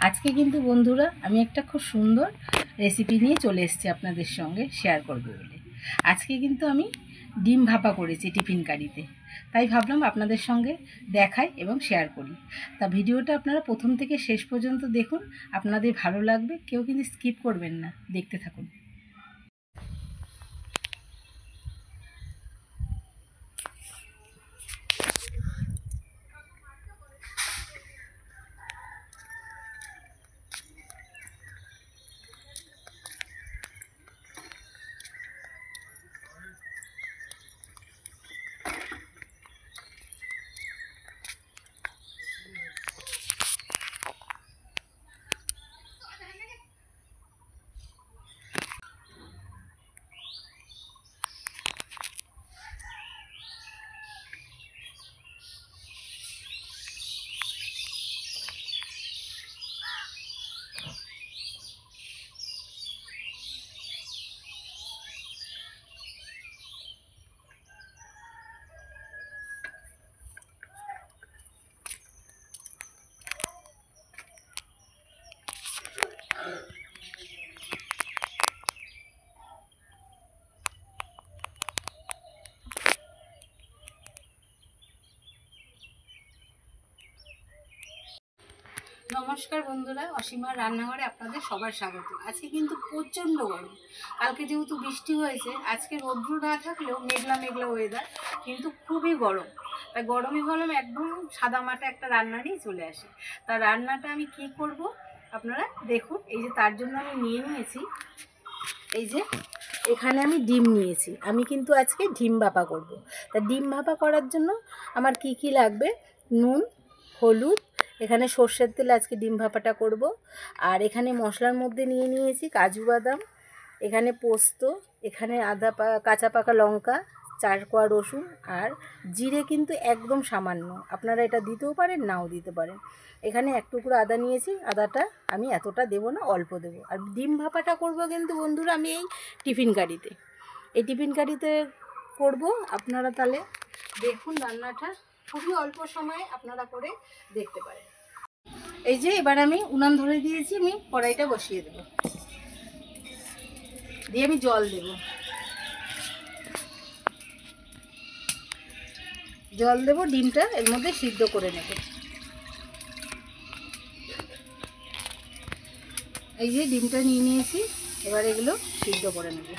আজকে কিন্তু বন্ধুরা আমি একটা খুব সুন্দর রেসিপি নিয়ে চলে এসেছি আপনাদের সঙ্গে শেয়ার করব বলে। আজকে কিন্তু আমি ডিম ভাপা করেছি টিফিন কারিতে, তাই ভাবলাম আপনাদের সঙ্গে দেখাই এবং শেয়ার করি। তা ভিডিওটা আপনারা প্রথম থেকে শেষ পর্যন্ত দেখুন, আপনাদের ভালো লাগবে, কেউ কিন্তু স্কিপ করবেন না, দেখতে থাকুন। নমস্কার বন্ধুরা, অসীমার রান্নাঘরে আপনাদের সবার স্বাগত। আজকে কিন্তু প্রচণ্ড গরম। কালকে যেহেতু বৃষ্টি হয়েছে, আজকে রৌদ্র না থাকলেও মেঘলা মেঘলা ওয়েদার, কিন্তু খুবই গরম। তাই গরমে ভাবলাম একদম সাদামাটা একটা রান্না নিয়ে চলে আসে। তা রান্নাটা আমি কি করব আপনারা দেখুন। এই যে তার জন্য আমি নিয়ে নিয়েছি, এই যে এখানে আমি ডিম নিয়েছি। আমি কিন্তু আজকে ডিম ভাপা করব। তা ডিম ভাপা করার জন্য আমার কি কি লাগবে: নুন, হলুদ, এখানে সর্ষের তেল আজকে ডিম ভাপাটা করব। আর এখানে মশলার মধ্যে নিয়ে নিয়েছি কাজু বাদাম, এখানে পোস্ত, এখানে কাঁচা পাকা লঙ্কা, 4 কোয়া রসুন, আর জিরে কিন্তু একদম সামান্য, আপনারা এটা দিতেও পারেন নাও দিতে পারেন। এখানে 1 টুকরো আদা নিয়েছি, আদাটা আমি এতটা দেবো না, অল্প দেবো। আর ডিম ভাপাটা করব কিন্তু বন্ধুরা আমি এই টিফিন কারিতে করব। আপনারা তাহলে দেখুন, রান্নাটা খুবই অল্প সময়ে আপনারা করে দেখতে পারেন। এই যে এবার আমি উনান ধরে দিয়েছি, আমি কড়াইটা বসিয়ে দেব, দিয়ে আমি জল দেব। ডিমটা এর মধ্যে সিদ্ধ করে নেব। এই যে ডিমটা নিয়ে নিয়েছি, এবার এগুলো সিদ্ধ করে নেব।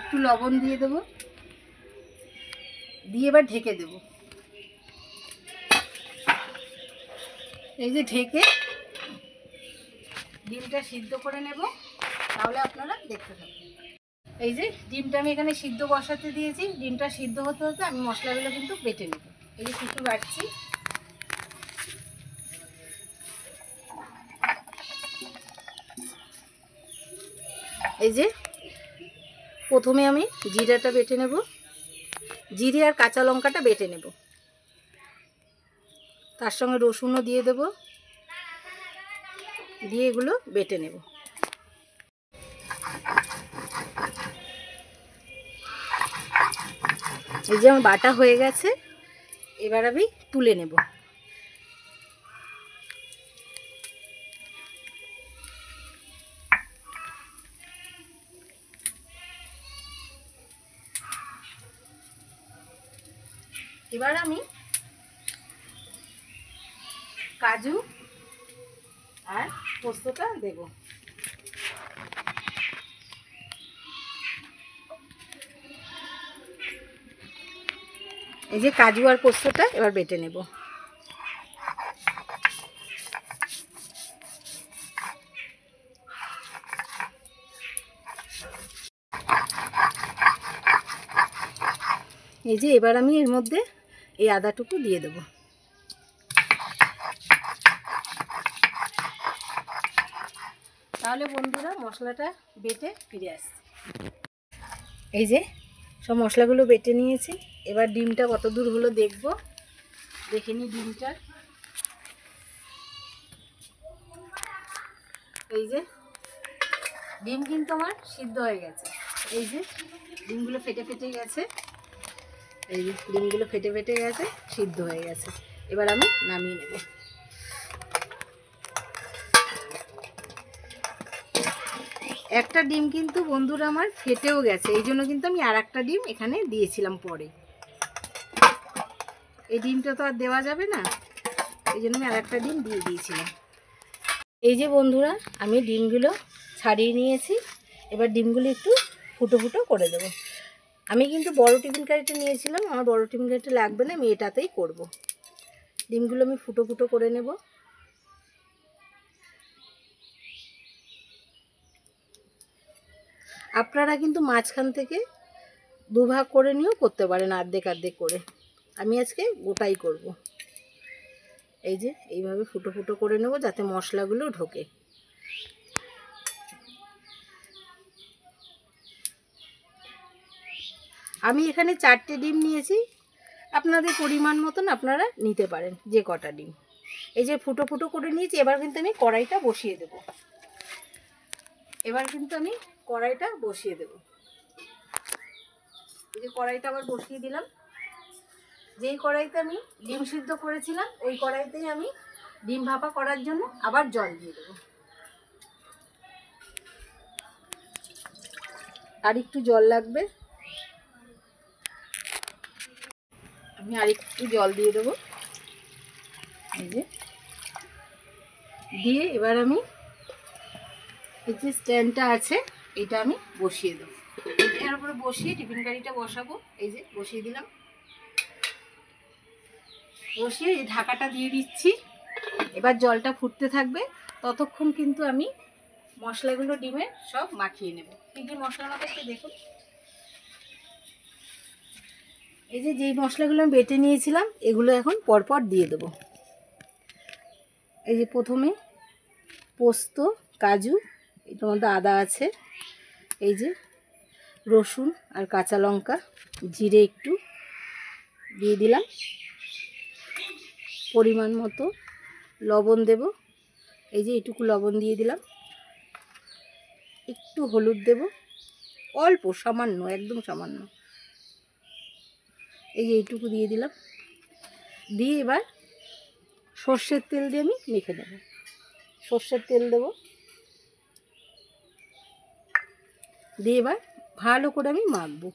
একটু লবণ দিয়ে দেব, দিয়ে এবার ঢেকে দেব। এই যে ঢেকে ডিমটা সিদ্ধ করে নেব, তাহলে আপনারা দেখতে থাকুন। এই যে ডিমটা আমি এখানে সিদ্ধ বসাতে দিয়েছি, ডিমটা সিদ্ধ হতে হতে আমি মশলাগুলো কিন্তু বেটে নেব। এই যে কিছু বাটছি, এই যে প্রথমে আমি জিরাটা বেটে নেব, জিরে আর কাঁচা লঙ্কাটা বেটে নেব, তার সঙ্গে রসুনও দিয়ে দেব, দিয়ে এগুলো বেটে নেব। এই যে আমার বাটা হয়ে গেছে, এবার আমি তুলে নেব। এবার আমি কাজু আর পোস্তটা দেব। এই যে কাজু আর পোস্তটা এবার বেটে নেব। এই যে এবার আমি এর মধ্যে এই আদাটুকু দিয়ে দেব। তাহলে বন্ধুরা মশলাটা বেটে ফিরে আসছে। এই যে সব মশলাগুলো বেটে নিয়েছি, এবার ডিমটা কত দূর হলো দেখব, দেখে নিই ডিমটা। এই যে ডিম কিন্তু আমার সিদ্ধ হয়ে গেছে, এই যে ডিমগুলো ফেটে ফেটে গেছে। এই যে ডিমগুলো ফেটে ফেটে গেছে, সিদ্ধ হয়ে গেছে। এবার আমি নামিয়ে নেব। একটা ডিম কিন্তু বন্ধুরা আমার ফেটেও গেছে, এই জন্য কিন্তু আমি আর একটা ডিম এখানে দিয়েছিলাম পরে। এই ডিমটা তো আর দেওয়া যাবে না, এই জন্য আমি আর একটা ডিম দিয়ে দিয়েছিলাম। এই যে বন্ধুরা আমি ডিমগুলো ছাড়িয়ে নিয়েছি। এবার ডিমগুলো একটু ফুটো ফুটো করে দেবো। আমি কিন্তু বড় টিফিন কারিটা নিয়েছিলাম, আমার বড় টিফিন কারিটা লাগবে না, আমি এটাতেই করব। ডিমগুলো আমি ফুটো ফুটো করে নেব। আপনারা কিন্তু মাঝখান থেকে দুভাগ করে নিয়েও করতে পারেন, অর্ধেক অর্ধেক করে। আমি আজকে গোটাই করব। এই যে এইভাবে ফুটো ফুটো করে নেব যাতে মশলাগুলো ঢোকে। আমি এখানে 4টে ডিম নিয়েছি, আপনাদের পরিমাণ মতন আপনারা নিতে পারেন যে কটা ডিম। এই যে ফুটো ফুটো করে নিয়েছি। এবার কিন্তু আমি কড়াইটা বসিয়ে দেব। এই যে কড়াইটা আবার বসিয়ে দিলাম। যেই কড়াইতে আমি ডিম সিদ্ধ করেছিলাম ওই কড়াইতেই আমি ডিম ভাপা করার জন্য আবার জল দিয়ে দেবো। আর একটু জল লাগবে, আমি আর একটু জল দিয়ে দেবো। এই যে দিয়ে এবার আমি এই যে স্ট্যান্ডটা আছে এটা আমি বসিয়ে দেবো। এর উপরে বসিয়ে টিফিন কারিটা বসাবো। এই যে বসিয়ে দিলাম, বসিয়ে এই ঢাকাটা দিয়ে দিচ্ছি। এবার জলটা ফুটতে থাকবে, ততক্ষণ কিন্তু আমি মশলাগুলো ডিমে সব মাখিয়ে নেব। কী কী মশলা মাখাচ্ছি দেখুন। এই যে যেই মশলাগুলো আমি বেটে নিয়েছিলাম এগুলো এখন পরপর দিয়ে দেবো। এই যে প্রথমে পোস্ত, কাজু, এটার মধ্যে আদা আছে, এই যে রসুন আর কাঁচা লঙ্কা, জিরে একটু দিয়ে দিলাম, পরিমাণ মতো লবণ দেব। এই যে এইটুকু লবণ দিয়ে দিলাম, একটু হলুদ দেব, অল্প সামান্য, একদম সামান্য। এই যে এইটুকু দিয়ে দিলাম। দিয়ে এবার সর্ষের তেল দিয়ে আমি মেখে নেব। সর্ষের তেল দেব, দিয়ে এবার ভালো করে আমি মাখবো।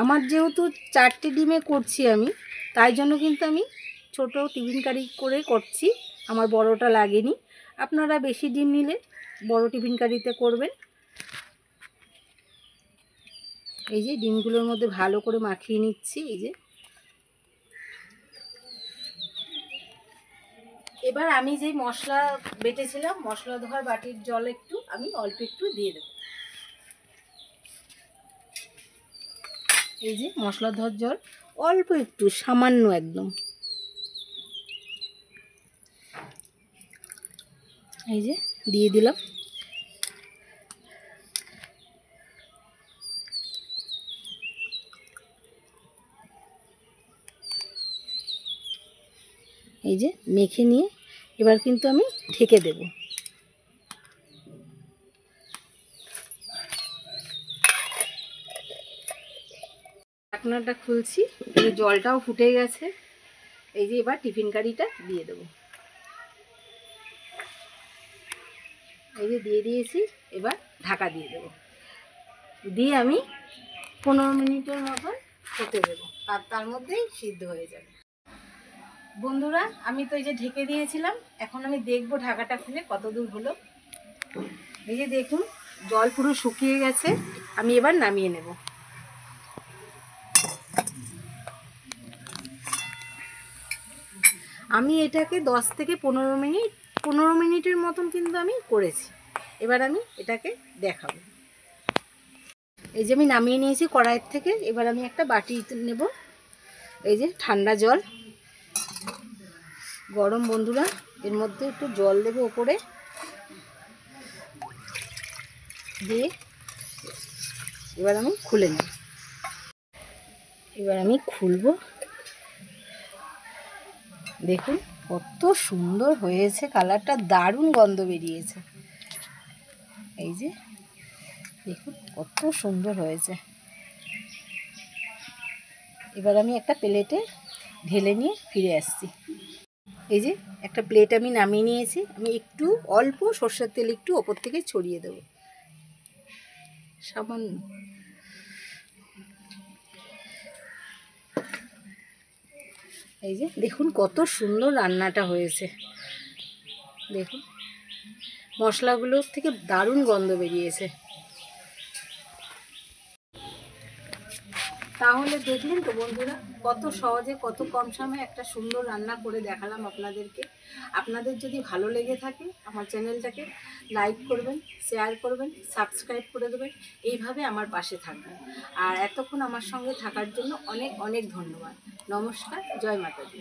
আমার যেহেতু 4টে ডিমে করছি আমি, তাই জন্য কিন্তু আমি ছোট টিফিন কারি করে করছি, আমার বড়টা লাগেনি। আপনারা বেশি ডিম নিলে বড় টিফিন কারিতে করবেন। এই যে ডিমগুলোর মধ্যে ভালো করে মাখিয়ে নিচ্ছি। এই যে এবার আমি যেই মশলা বেটেছিলাম, মশলা ধোয়ার বাটির জল একটু আমি অল্প একটু দিয়ে দেব। এই যে মশলা ধোয়ার জল অল্প একটু, সামান্য একদম। এই যে দিয়ে দিলাম। এই যে মেখে নিয়ে এবার কিন্তু আমি ঢেকে দেব। ঢাকনাটা খুলছি, এই জলটাও ফুটে গেছে। এই যে এবার টিফিন কারিটা দিয়ে দেব। এই যে দিয়ে দিয়েছি, এবার ঢাকা দিয়ে দেব। দিয়ে আমি 15 মিনিটের মতন হতে দেবো, আর তার মধ্যেই সিদ্ধ হয়ে যাবে। বন্ধুরা আমি তো এই যে ঢেকে দিয়েছিলাম, এখন আমি দেখবো ঢাকাটা খুলে কত দূর হলো। এই যে দেখুন জল পুরো শুকিয়ে গেছে, আমি এবার নামিয়ে নেব। আমি এটাকে 10 থেকে 15 মিনিটের মতন কিন্তু আমি করেছি। এবার আমি এটাকে দেখাবো। এই যে আমি নামিয়ে নিয়েছি কড়াইয়ের থেকে, এবার আমি একটা বাটি নেব। এই যে ঠান্ডা জল, গরম বন্ধুরা, এর মধ্যে একটু জল দেবো ওপরে দিয়ে এবার আমি খুলে নেব। এবার আমি খুলবো, দেখুন কত সুন্দর হয়েছে, কালারটা দারুণ গন্ধ বেরিয়েছে। এই যে দেখুন কত সুন্দর হয়েছে। এবার আমি একটা প্লেটে ঢেলে নিয়ে ফিরে আসছি। এই যে একটা প্লেট আমি নামিয়ে নিয়েছি। আমি একটু অল্প সর্ষের তেল একটু ওপর থেকে ছড়িয়ে দেব, সামান্য। এই যে দেখুন কত সুন্দর রান্নাটা হয়েছে। দেখুন মশলাগুলোর থেকে দারুণ গন্ধ বেরিয়েছে। তাহলে দেখলেন তো বন্ধুরা, কত সহজে কত কম সময়ে একটা সুন্দর রান্না করে দেখালাম আপনাদেরকে। আপনাদের যদি ভালো লেগে থাকে আমার চ্যানেলটাকে লাইক করবেন, শেয়ার করবেন, সাবস্ক্রাইব করে দেবেন। এইভাবে আমার পাশে থাকবেন। আর এতক্ষণ আমার সঙ্গে থাকার জন্য অনেক অনেক ধন্যবাদ। নমস্কার, জয় মাতা দি।